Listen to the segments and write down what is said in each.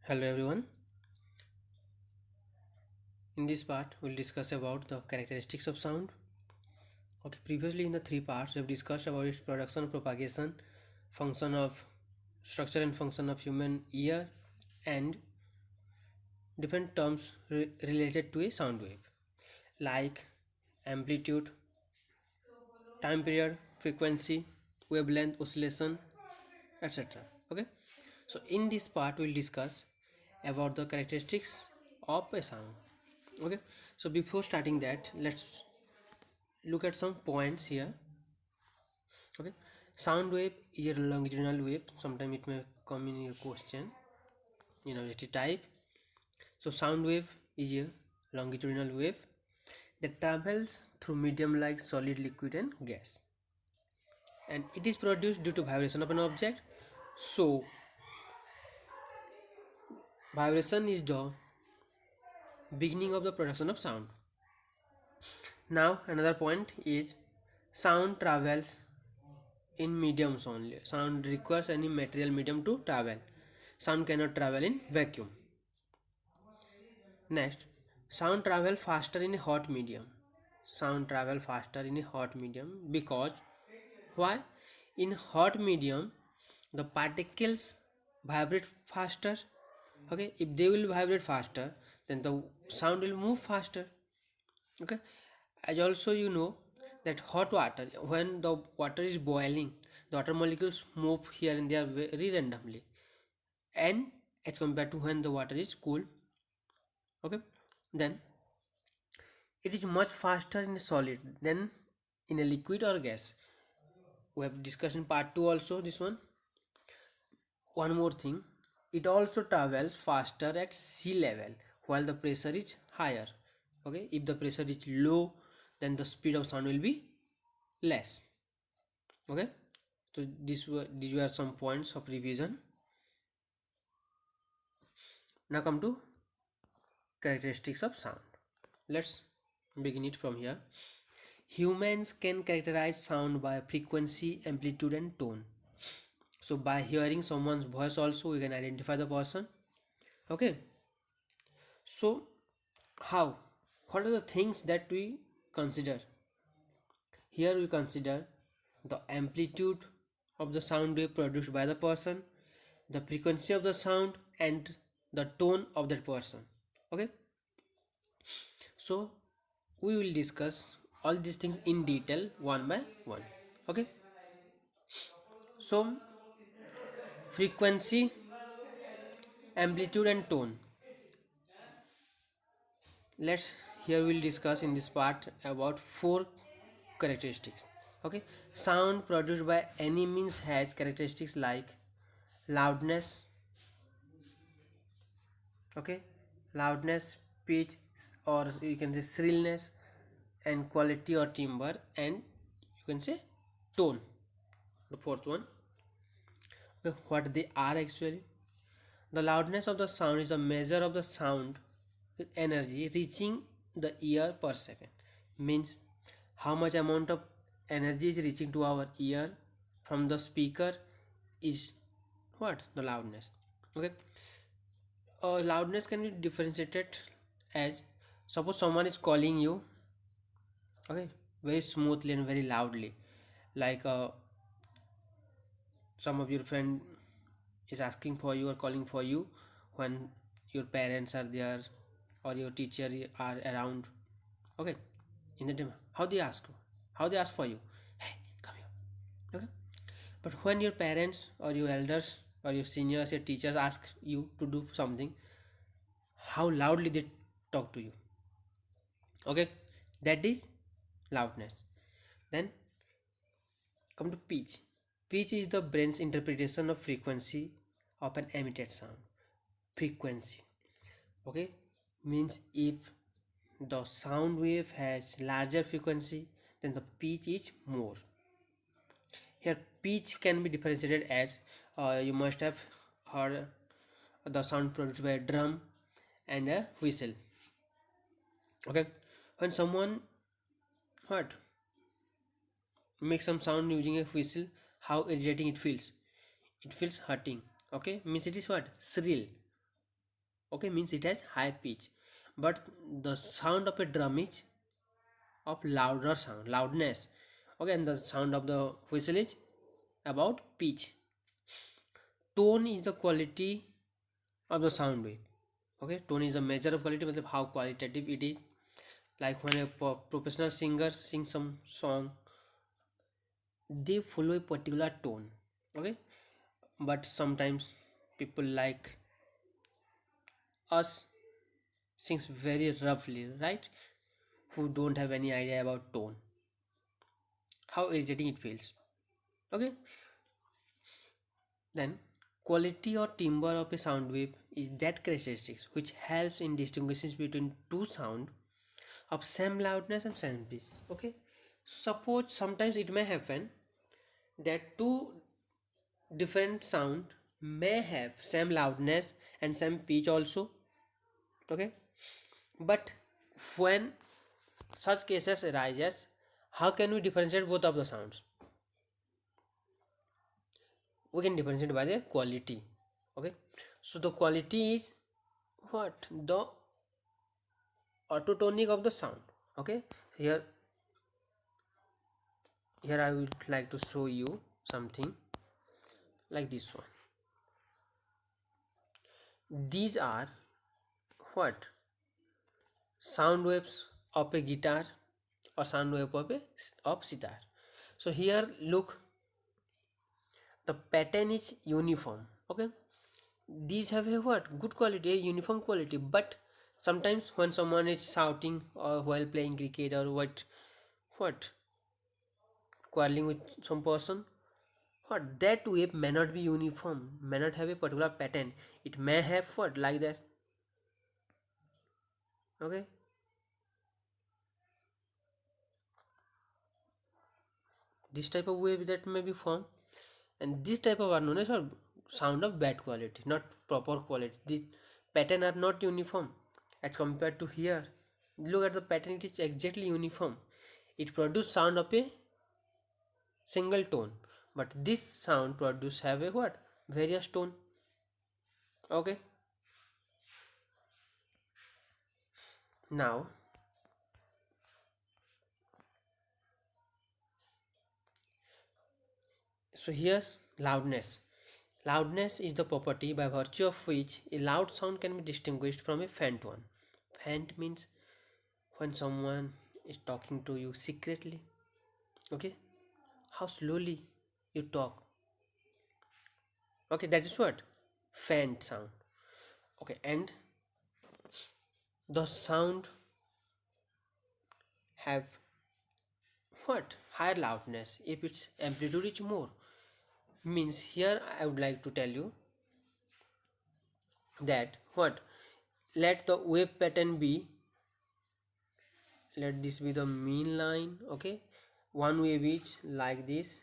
Hello everyone. In this part, we'll discuss about the characteristics of sound. Okay, previously in the three parts, we have discussed about its production, propagation, function of structure and function of human ear, and different terms related to a sound wave, like amplitude, time period, frequency, wavelength, oscillation, etc. Okay, so in this part, we'll discuss about the characteristics of a sound. Okay, so before starting that, let's look at some points here. Okay, sound wave is a longitudinal wave. Sometimes it may come in your question, type. So sound wave is a longitudinal wave that travels through medium like solid, liquid and gas, and it is produced due to vibration of an object. So vibration is the beginning of the production of sound. Now another point is sound travels in mediums only. Sound requires any material medium to travel. Sound cannot travel in vacuum. Next, sound travel faster in a hot medium. Sound travel faster in a hot medium because why? In hot medium, the particles vibrate faster. Okay, if they will vibrate faster, then the sound will move faster. Okay, as also that hot water, when the water is boiling, the water molecules move here and there very randomly, and as compared to when the water is cool. Okay, then it is much faster in a solid than in a liquid or gas. We have discussed in part 2 also this one more thing, it also travels faster at sea level while the pressure is higher. Okay, if the pressure is low, then the speed of sound will be less. Okay, so these were some points of revision. Now come to characteristics of sound. Let's begin it from here. Humans can characterize sound by frequency, amplitude and tone. So by hearing someone's voice also we can identify the person. Okay, so how, what are the things that we consider? Here we consider the amplitude of the sound wave produced by the person, the frequency of the sound and the tone of that person. Okay, so we will discuss all these things in detail one by one. Okay, so frequency, amplitude and tone. Let's, here we'll discuss in this part about four characteristics. Okay, sound produced by any means has characteristics like loudness. Okay, loudness, pitch, or you can say shrillness, and quality or timbre, and you can say tone, the fourth one. Okay, what they are actually, the loudness of the sound is a measure of the sound energy reaching the ear per second. Means how much amount of energy is reaching to our ear from the speaker is what the loudness. Okay, loudness can be differentiated as, suppose someone is calling you, okay, very smoothly and very loudly, like some of your friend is asking for you or calling for you when your parents are there or your teacher are around. Okay, in the time how they ask, how they ask for you, hey, come here. Okay, but when your parents or your elders or your seniors, your teachers ask you to do something, how loudly they talk to you. Okay, that is loudness. Then come to pitch. Pitch is the brain's interpretation of frequency of an emitted sound. Frequency, okay, means if the sound wave has larger frequency, then the pitch is more. Here pitch can be differentiated as, you must have heard the sound produced by a drum and a whistle. Okay, when someone what makes some sound using a whistle, how irritating it feels, it feels hurting. Okay, means it is what, shrill. Okay, means it has high pitch. But the sound of a drum is of louder sound, loudness. Okay, and the sound of the whistle is about pitch. Tone is the quality of the sound wave. Okay, tone is a measure of quality, मतलब how qualitative it is. Like when a professional singer sings some song, they follow a particular tone. Okay, but sometimes people like us sings very roughly, right? Who don't have any idea about tone, how irritating it feels. Okay, then quality or timbre of a sound wave is that characteristics which helps in distinguishing between two sound of same loudness and same pitch. Okay, suppose sometimes it may happen that two different sound may have same loudness and same pitch also. Okay, but when such cases arises, how can we differentiate both of the sounds? We can differentiate by the quality. Okay, so the quality is what? The autotonic of the sound. Okay, here I would like to show you something like this one. These are what? Sound waves of a guitar or sound wave of a of sitar. So here look, the pattern is uniform. Okay, these have a what? Good quality, a uniform quality. But sometimes when someone is shouting or while playing cricket or what quarreling with some person, what, that wave may not be uniform, may not have a particular pattern. It may have what, like that. Okay, this type of wave that may be formed, and this type of are known as what? Sound of bad quality, not proper quality. This pattern are not uniform as compared to here. Look at the pattern, it is exactly uniform. It produce sound of a single tone, but this sound produce have a what, various tone. Okay, now so here, loudness. Loudness is the property by virtue of which a loud sound can be distinguished from a faint one. Faint means when someone is talking to you secretly. Okay, how slowly you talk. Okay, that is what, faint sound. Okay, and the sound have what, higher loudness if its amplitude is more. Means here I would like to tell you that what, let the wave pattern be, let this be the mean line. Okay, one wave is like this.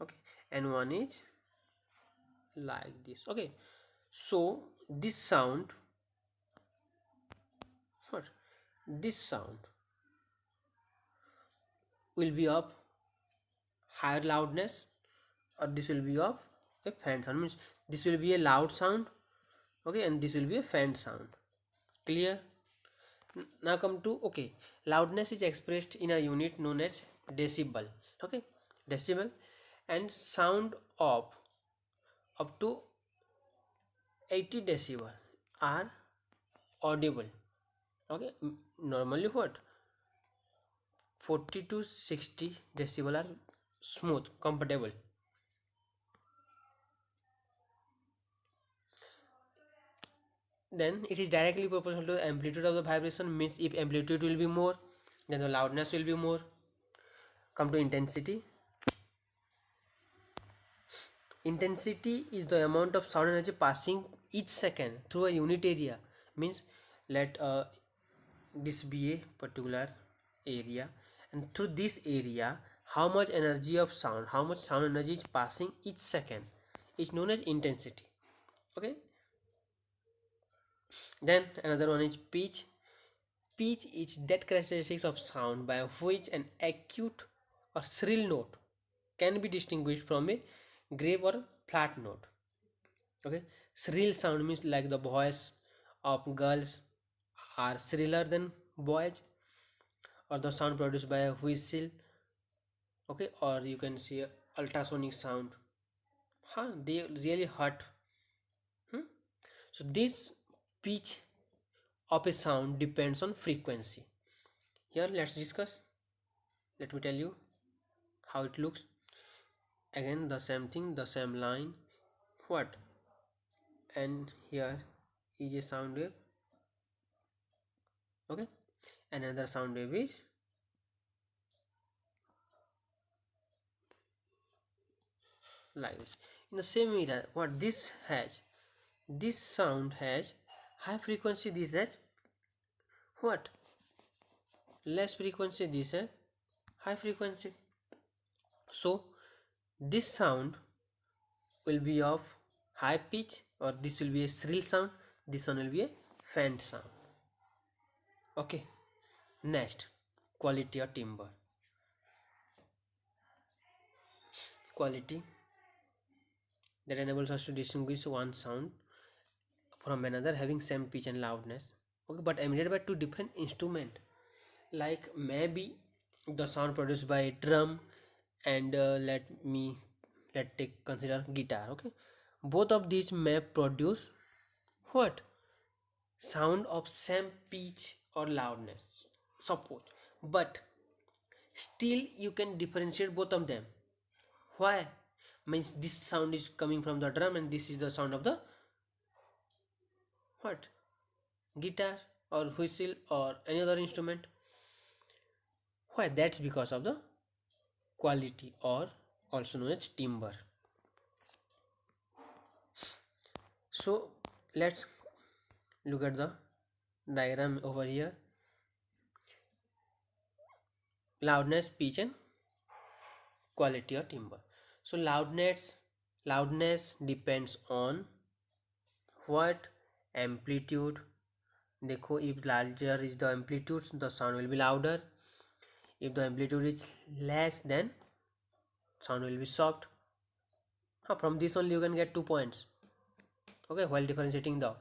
Okay, and one is like this. Okay, so this sound, what, this sound will be of higher loudness, or this will be of a faint sound. Means this will be a loud sound. Okay, and this will be a faint sound. Clear? Now come to, okay, loudness is expressed in a unit known as decibel. Okay, decibel. And sound of up to 80 decibel are audible. Okay, normally what, 40 to 60 decibel are smooth, comfortable. Then it is directly proportional to the amplitude of the vibration. Means if amplitude will be more, then the loudness will be more. Come to intensity. Intensity is the amount of sound energy passing each second through a unit area. Means let this be a particular area, and through this area how much energy of sound, how much sound energy is passing each second is known as intensity. Okay, then another one is pitch. Pitch is that characteristics of sound by which an acute or shrill note can be distinguished from a grave or flat note. Okay, shrill sound means like the voice of girls are shriller than boys, or the sound produced by a whistle. Okay, or you can see ultrasonic sound. Huh, they really hurt. Hmm? So this pitch of a sound depends on frequency. Here let's discuss. Let me tell you how it looks. Again the same thing, the same line. What? And here is a sound wave. Okay, another sound wave is like this. In the same way that what this has, this sound has high frequency, this has what, less frequency, this has high frequency. So this sound will be of high pitch, or this will be a shrill sound, this one will be a faint sound. Okay, next, quality or timbre. Quality that enables us to distinguish one sound from another having same pitch and loudness, okay, but emulated by two different instruments. Like maybe the sound produced by drum and let take consider guitar. Okay, both of these may produce what, sound of same pitch or loudness, suppose, but still you can differentiate both of them. Why? Means this sound is coming from the drum and this is the sound of the what, guitar or whistle or any other instrument. Why? That's because of the quality, or also known as timbre. So let's look at the diagram over here. Loudness, pitch and quality or timbre. So loudness depends on what, amplitude. देखो, if larger is the amplitude, the sound will be louder. If the amplitude is less, then sound will be soft. From this only you can get 2 points. Okay, while differentiating the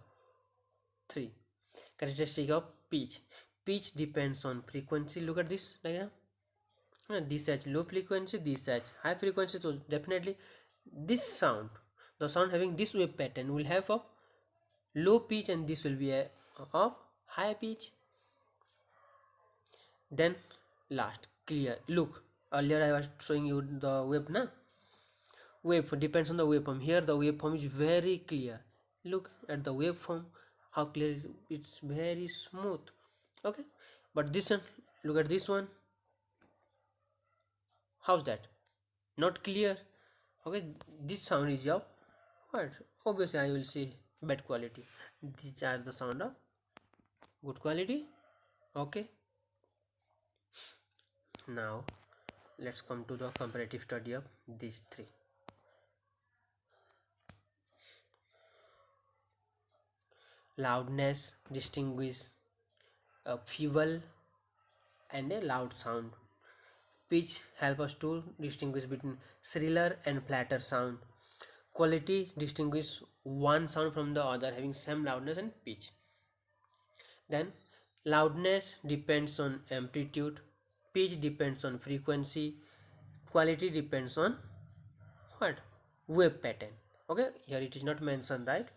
3 characteristic of pitch. Pitch depends on frequency. Look at this diagram. This has low frequency, this has high frequency. So definitely this sound, the sound having this wave pattern, will have a low pitch, and this will be a of high pitch. Then last, clear. Look, earlier I was showing you the wave, na? Wave depends on the waveform. Here the waveform is very clear. Look at the waveform, how clear it is. It's very smooth. Okay, but this one, look at this one. How's that? Not clear. Okay, this sound is of what? Obviously I will say bad quality. These are the sound of good quality. Okay, now let's come to the comparative study of these three. Loudness distinguish a feeble and a loud sound. Pitch help us to distinguish between shriller and flatter sound. Quality distinguish one sound from the other having same loudness and pitch. Then loudness depends on amplitude, pitch depends on frequency, quality depends on what, wave pattern. Okay, here it is not mentioned, right?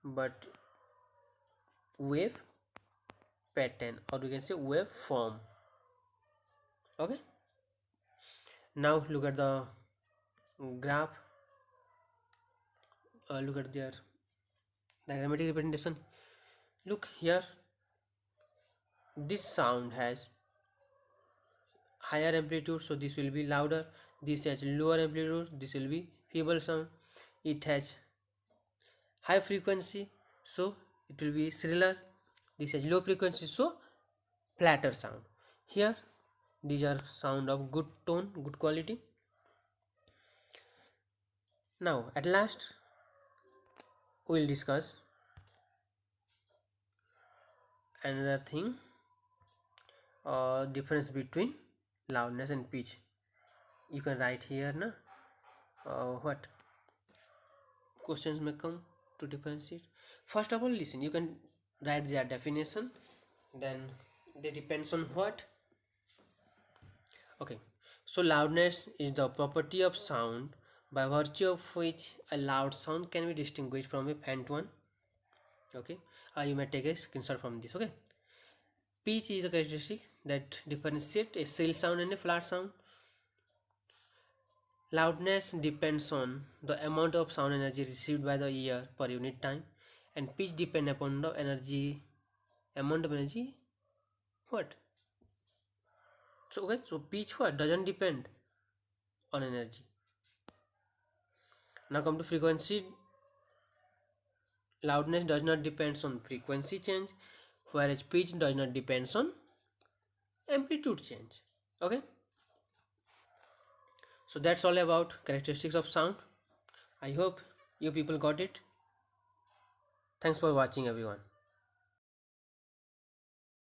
But wave pattern, or we can say wave form. Okay, now look at the graph. Look at their diagrammatic representation. Look here, this sound has higher amplitude, so this will be louder. This has lower amplitude, this will be feeble sound. It has high frequency, so it will be shriller. This has low frequency, so flatter sound. Here these are sound of good tone, good quality. Now at last we will discuss another thing, difference between loudness and pitch. You can write here, na, what questions may come. to differentiate? First of all, listen, you can write their definition, then they depends on what. Okay, so loudness is the property of sound by virtue of which a loud sound can be distinguished from a faint one. Okay, you may take a screenshot from this. Okay, pitch is a characteristic that differentiates a shrill sound and a flat sound. Loudness depends on the amount of sound energy received by the ear per unit time, and pitch depends upon the amount of energy. What? So okay, so pitch what doesn't depend on energy. Now come to frequency. Loudness does not depend on frequency change, whereas pitch does not depend on amplitude change. Okay, so that's all about characteristics of sound. I hope you people got it. Thanks for watching, everyone.